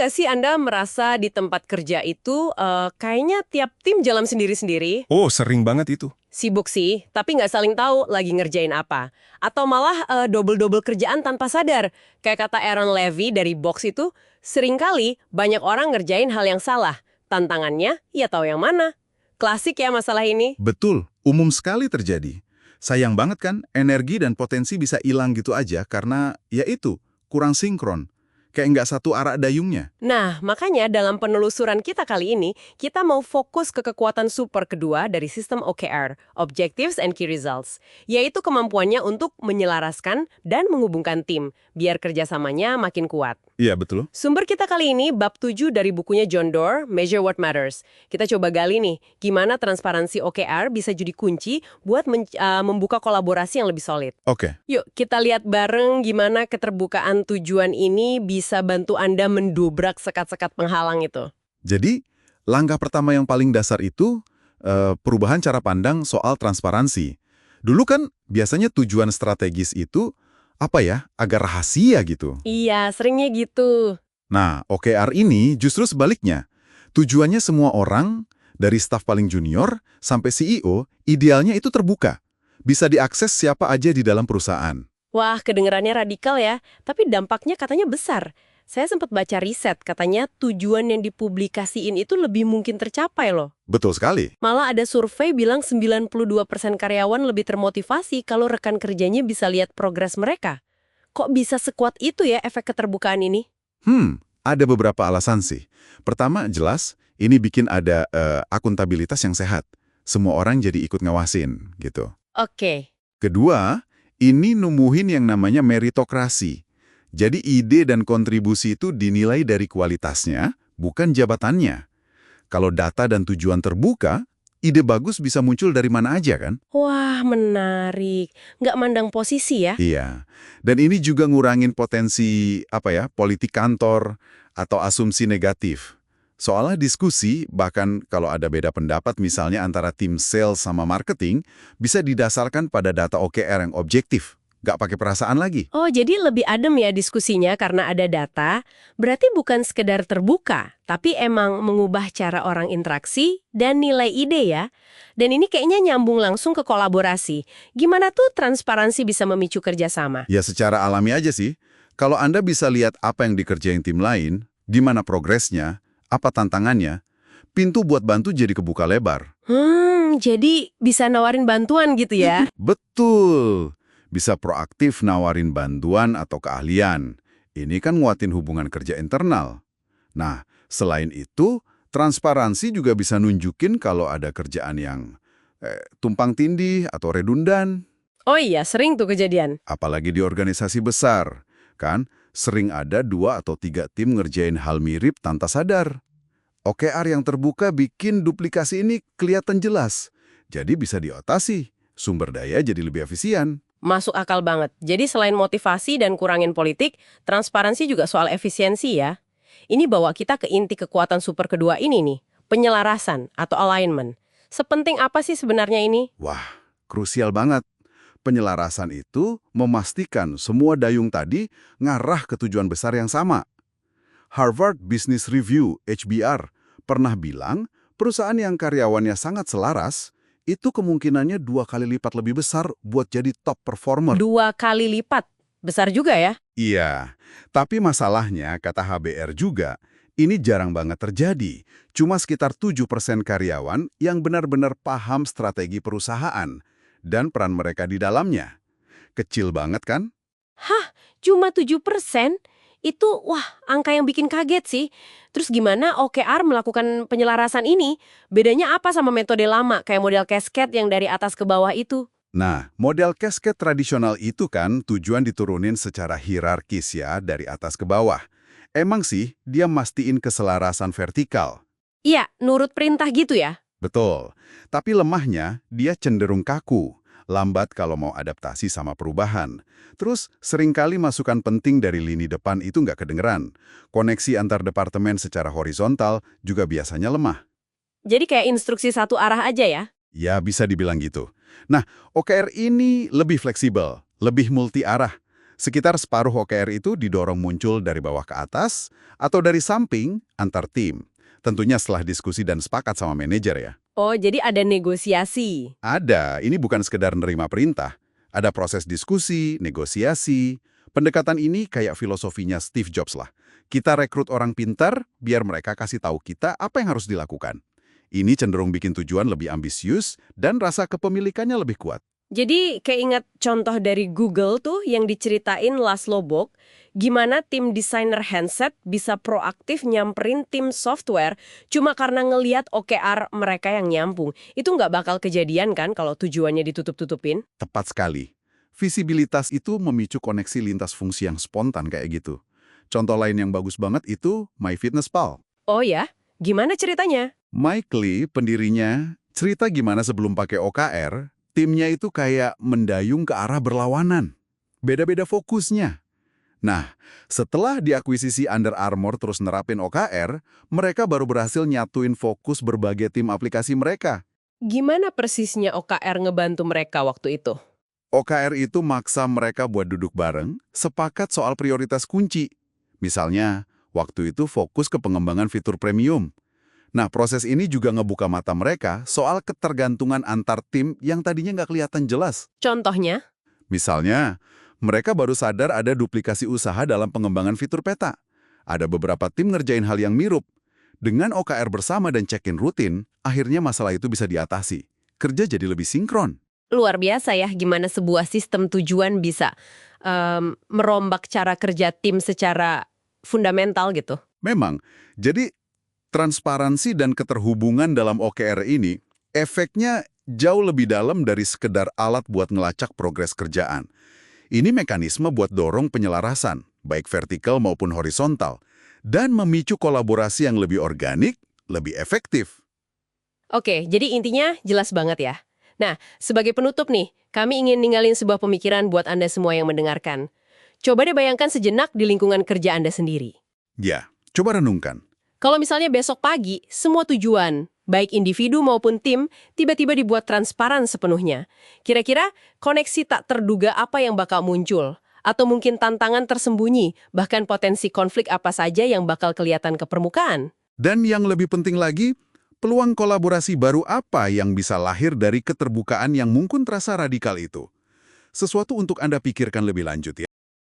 nggak sih Anda merasa di tempat kerja itu kayaknya tiap tim jalan sendiri-sendiri? Oh, sering banget itu. Sibuk sih, tapi nggak saling tahu lagi ngerjain apa. Atau malah double-double kerjaan tanpa sadar. Kayak kata Aaron Levy dari Box itu, seringkali banyak orang ngerjain hal yang salah. Tantangannya, ya tahu yang mana. Klasik ya masalah ini. Betul, umum sekali terjadi. Sayang banget kan, energi dan potensi bisa hilang gitu aja karena, ya itu, kurang sinkron. Kayak nggak satu arah dayungnya. Nah, makanya dalam penelusuran kita kali ini, kita mau fokus ke kekuatan super kedua dari sistem OKR, Objectives and Key Results, yaitu kemampuannya untuk menyelaraskan dan menghubungkan tim, biar kerjasamanya makin kuat. Iya, betul. Sumber kita kali ini bab 7 dari bukunya John Doerr, Measure What Matters. Kita coba gali nih, gimana transparansi OKR bisa jadi kunci buat membuka kolaborasi yang lebih solid. Oke. Yuk, kita lihat bareng gimana keterbukaan tujuan ini bisa bantu Anda mendobrak sekat-sekat penghalang itu. Jadi, langkah pertama yang paling dasar itu perubahan cara pandang soal transparansi. Dulu kan biasanya tujuan strategis itu agar rahasia gitu. Iya, seringnya gitu. Nah, OKR ini justru sebaliknya. Tujuannya semua orang, dari staf paling junior sampai CEO, idealnya itu terbuka. Bisa diakses siapa aja di dalam perusahaan. Wah, kedengerannya radikal ya, tapi dampaknya katanya besar. Saya sempat baca riset, katanya tujuan yang dipublikasiin itu lebih mungkin tercapai loh. Betul sekali. Malah ada survei bilang 92% karyawan lebih termotivasi kalau rekan kerjanya bisa lihat progres mereka. Kok bisa sekuat itu ya efek keterbukaan ini? Ada beberapa alasan sih. Pertama, jelas, ini bikin ada akuntabilitas yang sehat. Semua orang jadi ikut ngawasin, gitu. Oke. Kedua, ini numbuhin yang namanya meritokrasi. Jadi ide dan kontribusi itu dinilai dari kualitasnya, bukan jabatannya. Kalau data dan tujuan terbuka, ide bagus bisa muncul dari mana aja kan? Wah, menarik. Nggak mandang posisi ya? Iya. Dan ini juga ngurangin potensi, politik kantor atau asumsi negatif. Soalnya diskusi, bahkan kalau ada beda pendapat misalnya antara tim sales sama marketing, bisa didasarkan pada data OKR yang objektif. Nggak pakai perasaan lagi. Oh, jadi lebih adem ya diskusinya karena ada data. Berarti bukan sekedar terbuka, tapi emang mengubah cara orang interaksi dan nilai ide ya. Dan ini kayaknya nyambung langsung ke kolaborasi. Gimana tuh transparansi bisa memicu kerjasama? Ya secara alami aja sih. Kalau Anda bisa lihat apa yang dikerjain tim lain, di mana progresnya, apa tantangannya, pintu buat bantu jadi kebuka lebar. Jadi bisa nawarin bantuan gitu ya? Betul. Bisa proaktif nawarin bantuan atau keahlian. Ini kan nguatin hubungan kerja internal. Nah, selain itu, transparansi juga bisa nunjukin kalau ada kerjaan yang tumpang tindih atau redundan. Oh iya, sering tuh kejadian. Apalagi di organisasi besar. Kan, sering ada 2 atau 3 tim ngerjain hal mirip tanpa sadar. OKR yang terbuka bikin duplikasi ini kelihatan jelas. Jadi bisa diatasi. Sumber daya jadi lebih efisien. Masuk akal banget. Jadi selain motivasi dan kurangin politik, transparansi juga soal efisiensi ya. Ini bawa kita ke inti kekuatan super kedua ini nih, penyelarasan atau alignment. Sepenting apa sih sebenarnya ini? Wah, krusial banget. Penyelarasan itu memastikan semua dayung tadi ngarah ke tujuan besar yang sama. Harvard Business Review, HBR, pernah bilang perusahaan yang karyawannya sangat selaras, itu kemungkinannya 2 kali lipat lebih besar buat jadi top performer. 2 kali lipat? Besar juga ya? Iya, tapi masalahnya, kata HBR juga, ini jarang banget terjadi. Cuma sekitar 7% karyawan yang benar-benar paham strategi perusahaan dan peran mereka di dalamnya. Kecil banget kan? Hah? Cuma 7%? Itu, wah, angka yang bikin kaget sih. Terus gimana OKR melakukan penyelarasan ini? Bedanya apa sama metode lama, kayak model cascade yang dari atas ke bawah itu? Nah, model cascade tradisional itu kan tujuan diturunin secara hierarkis ya, dari atas ke bawah. Emang sih, dia mastiin keselarasan vertikal. Iya, nurut perintah gitu ya? Betul. Tapi lemahnya, dia cenderung kaku. Lambat kalau mau adaptasi sama perubahan. Terus, seringkali masukan penting dari lini depan itu nggak kedengeran. Koneksi antar departemen secara horizontal juga biasanya lemah. Jadi kayak instruksi satu arah aja ya? Ya, bisa dibilang gitu. Nah, OKR ini lebih fleksibel, lebih multi-arah. Sekitar separuh OKR itu didorong muncul dari bawah ke atas atau dari samping antar tim. Tentunya setelah diskusi dan sepakat sama manajer ya. Oh, jadi ada negosiasi. Ada, ini bukan sekedar nerima perintah. Ada proses diskusi, negosiasi. Pendekatan ini kayak filosofinya Steve Jobs lah. Kita rekrut orang pintar biar mereka kasih tahu kita apa yang harus dilakukan. Ini cenderung bikin tujuan lebih ambisius dan rasa kepemilikannya lebih kuat. Jadi keinget contoh dari Google tuh yang diceritain Laszlo Bock, gimana tim desainer handset bisa proaktif nyamperin tim software cuma karena ngeliat OKR mereka yang nyambung. Itu nggak bakal kejadian kan kalau tujuannya ditutup-tutupin? Tepat sekali. Visibilitas itu memicu koneksi lintas fungsi yang spontan kayak gitu. Contoh lain yang bagus banget itu MyFitnessPal. Oh ya? Gimana ceritanya? Mike Lee, pendirinya, cerita gimana sebelum pakai OKR, timnya itu kayak mendayung ke arah berlawanan. Beda-beda fokusnya. Nah, setelah diakuisisi Under Armour terus nerapin OKR, mereka baru berhasil nyatuin fokus berbagai tim aplikasi mereka. Gimana persisnya OKR ngebantu mereka waktu itu? OKR itu maksa mereka buat duduk bareng, sepakat soal prioritas kunci. Misalnya, waktu itu fokus ke pengembangan fitur premium. Nah, proses ini juga ngebuka mata mereka soal ketergantungan antar tim yang tadinya nggak kelihatan jelas. Contohnya? Misalnya, mereka baru sadar ada duplikasi usaha dalam pengembangan fitur peta. Ada beberapa tim ngerjain hal yang mirip. Dengan OKR bersama dan check-in rutin, akhirnya masalah itu bisa diatasi. Kerja jadi lebih sinkron. Luar biasa ya gimana sebuah sistem tujuan bisa merombak cara kerja tim secara fundamental gitu. Memang, jadi transparansi dan keterhubungan dalam OKR ini, efeknya jauh lebih dalam dari sekedar alat buat ngelacak progres kerjaan. Ini mekanisme buat dorong penyelarasan, baik vertikal maupun horizontal, dan memicu kolaborasi yang lebih organik, lebih efektif. Oke, jadi intinya jelas banget ya. Nah, sebagai penutup nih, kami ingin ninggalin sebuah pemikiran buat Anda semua yang mendengarkan. Coba deh bayangkan sejenak di lingkungan kerja Anda sendiri. Ya, coba renungkan. Kalau misalnya besok pagi, semua tujuan, baik individu maupun tim, tiba-tiba dibuat transparan sepenuhnya. Kira-kira koneksi tak terduga apa yang bakal muncul? Atau mungkin tantangan tersembunyi, bahkan potensi konflik apa saja yang bakal kelihatan ke permukaan? Dan yang lebih penting lagi, peluang kolaborasi baru apa yang bisa lahir dari keterbukaan yang mungkin terasa radikal itu? Sesuatu untuk Anda pikirkan lebih lanjut ya.